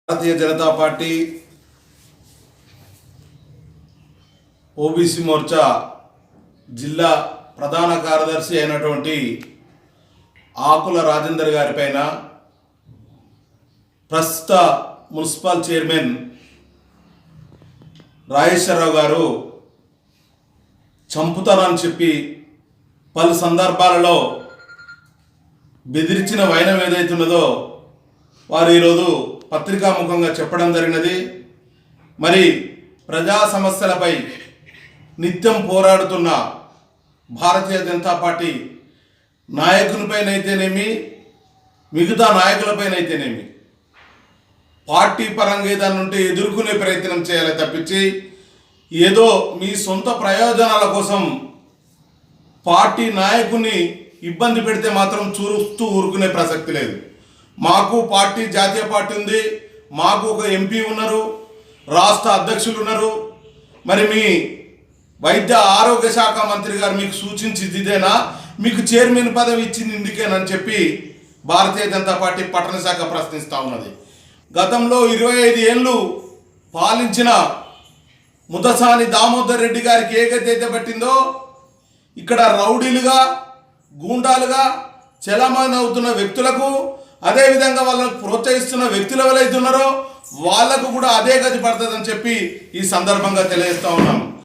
Bharatiya Janata party OBC Morcha జిల్లా ప్రధాన కార్యదర్శి అయినటువంటి ఆకుల రాజేందర్ గారిపైన ప్రస్తుత మున్సిపల్ చైర్మన్ రాజేశ్వరరావు గారు చంపుతానని చెప్పి పలు సందర్భాలలో బెదిరించిన వైనం ఏదైతున్నదో వారు ఈరోజు పత్రికాముఖంగా చెప్పడం జరిగినది. మరి ప్రజా సమస్యలపై నిత్యం పోరాడుతున్న భారతీయ జనతా పార్టీ నాయకునిపైనైతేనేమి మిగతా నాయకులపైనైతేనేమి పార్టీ పరంగా ఏదైనా ఉంటే ఎదుర్కొనే ప్రయత్నం చేయాలి తప్పించి ఏదో మీ సొంత ప్రయోజనాల కోసం పార్టీ నాయకుని ఇబ్బంది పెడితే మాత్రం చూస్తూ ఊరుకునే ప్రసక్తి లేదు. మాకు పార్టీ జాతీయ పార్టీ ఉంది, మాకు ఒక ఎంపీ ఉన్నారు, రాష్ట్ర అధ్యక్షులు ఉన్నారు. మరి మీ వైద్య ఆరోగ్య శాఖ మంత్రి గారు మీకు సూచించింది ఇదేనా, మీకు చైర్మన్ పదవి ఇచ్చింది ఇందుకేనని చెప్పి భారతీయ జనతా పార్టీ పట్టణ శాఖ ప్రశ్నిస్తూ ఉన్నది. గతంలో 25 ఏళ్ళు పాలించిన ముదసాని దామోదర్ రెడ్డి గారికి ఏ గతి అయితే పట్టిందో ఇక్కడ రౌడీలుగా గూండాలుగా చలామణి అవుతున్న వ్యక్తులకు, అదేవిధంగా వాళ్ళని ప్రోత్సహిస్తున్న వ్యక్తులు ఎవరైతే ఉన్నారో వాళ్లకు కూడా అదే గతి పడుతుందని చెప్పి ఈ సందర్భంగా తెలియజేస్తూ ఉన్నాం.